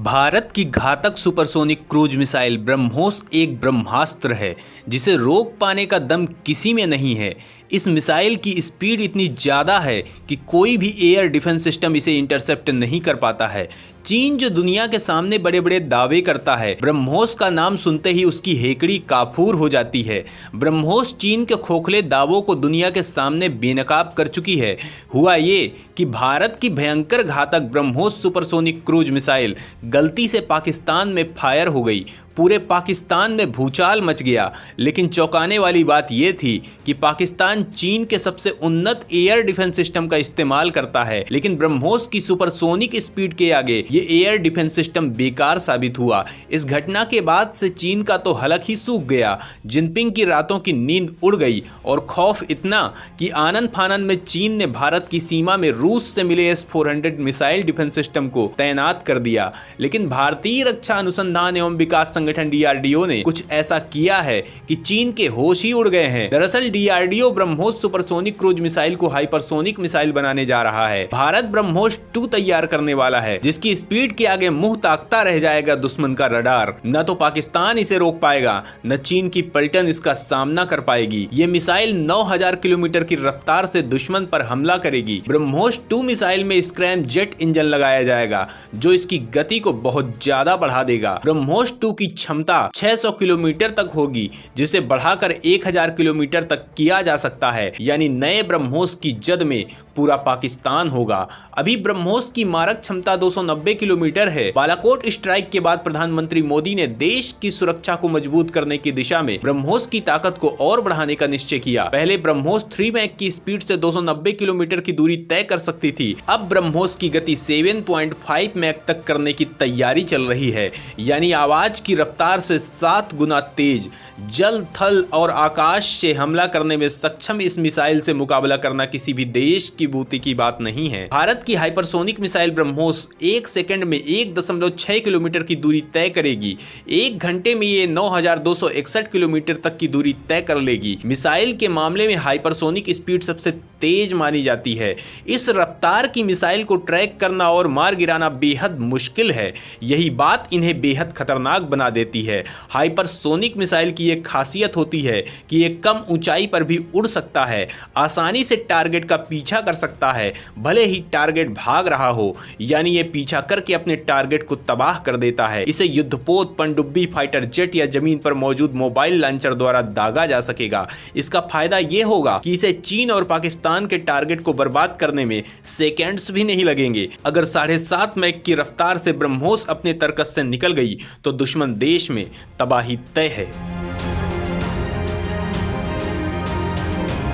भारत की घातक supersonic cruise missile BrahMos एक ब्रह्मास्त्र है जिसे रोक पाने का दम किसी में नहीं है। इस मिसाइल की स्पीड इतनी ज़्यादा है कि कोई भी एयर डिफेंस सिस्टम इसे इंटरसेप्ट नहीं कर पाता है। चीन जो दुनिया के सामने बड़े बड़े दावे करता है, ब्रह्मोस का नाम सुनते ही उसकी हेकड़ी काफूर हो जाती है। ब्रह्मोस चीन के खोखले दावों को दुनिया के सामने बेनकाब कर चुकी है। हुआ ये कि भारत की भयंकर घातक ब्रह्मोस सुपरसोनिक क्रूज मिसाइल गलती से पाकिस्तान में फायर हो गई। पूरे पाकिस्तान में भूचाल मच गया। लेकिन चौंकाने वाली बात यह थी कि पाकिस्तान चीन के सबसे उन्नत एयर डिफेंस सिस्टम का इस्तेमाल करता है, लेकिन ब्रह्मोस की सुपरसोनिक स्पीड के आगे ये एयर डिफेंस सिस्टम बेकार साबित हुआ। इस घटना के बाद से चीन का तो हलक ही सूख गया। जिनपिंग की रातों की नींद उड़ गई और खौफ इतना कि आनन फानन में चीन ने भारत की सीमा में रूस से मिले S-400 मिसाइल डिफेंस सिस्टम को तैनात कर दिया। लेकिन भारतीय रक्षा अनुसंधान एवं विकास संगठन DRDO ने कुछ ऐसा किया है कि चीन के होश ही उड़ गए हैं। दरअसल DRDO BrahMos supersonic cruise missile को हाइपरसोनिक मिसाइल बनाने जा रहा है। भारत ब्रह्मोस 2 तैयार करने वाला है, जिसकी स्पीड के आगे मुंह ताकता रह जाएगा दुश्मन का रडार। न तो पाकिस्तान इसे रोक पाएगा, न चीन की पलटन इसका सामना कर पाएगी। ये मिसाइल 9000 किलोमीटर की रफ्तार से दुश्मन पर हमला करेगी। ब्रह्मोस 2 मिसाइल में स्क्रैम जेट इंजन लगाया जाएगा, जो इसकी गति को बहुत ज्यादा बढ़ा देगा। ब्रह्मोस 2 की क्षमता 600 किलोमीटर तक होगी, जिसे बढ़ाकर 1000 किलोमीटर तक किया जा सकता है। यानी नए ब्रह्मोस की जद में पूरा पाकिस्तान होगा। अभी ब्रह्मोस की मारक क्षमता 290 किलोमीटर है। बालाकोट स्ट्राइक के बाद प्रधानमंत्री मोदी ने देश की सुरक्षा को मजबूत करने की दिशा में ब्रह्मोस की ताकत को और बढ़ाने का निश्चय किया। पहले ब्रह्मोस 3 मैक की स्पीड से 290 किलोमीटर की दूरी तय कर सकती थी। अब ब्रह्मोस की गति 7.5 मैक तक करने की तैयारी चल रही है, यानी आवाज की रफ्तार से 7 गुना तेज। जल, थल और आकाश से हमला करने में सक्षम इस मिसाइल से मुकाबला करना किसी भी देश की बूती की बात नहीं है। भारत की हाइपरसोनिक मिसाइल ब्रह्मोस 1 सेकंड में 1.6 किलोमीटर की दूरी तय करेगी। 1 घंटे में ये 9261 किलोमीटर तक की दूरी तय कर लेगी। मिसाइल के मामले में हाइपरसोनिक स्पीड सबसे तेज मानी जाती है। इस रफ्तार की मिसाइल को ट्रैक करना और मार गिराना बेहद मुश्किल है। यही बात इन्हें बेहद खतरनाक बना देती है। हाइपरसोनिक मिसाइल की एक खासियत होती है कि ये कम ऊंचाई पर भी उड़ सकता है, आसानी से टारगेट का पीछा कर सकता है, भले ही टारगेट भाग रहा हो। यानी ये पीछा करके अपने टारगेट को तबाह कर देता है। इसे युद्धपोत, पनडुब्बी, फाइटर जेट या जमीन पर मौजूद मोबाइल लॉन्चर द्वारा दागा जा सकेगा। इसका फायदा ये होगा कि इसे चीन और पाकिस्तान के टारगेट को बर्बाद करने में सेकेंड्स भी नहीं लगेंगे। अगर 7.5 मैक की रफ्तार से ब्रह्मोस अपने तरकस से निकल गई तो दुश्मन देश में तबाही तय है।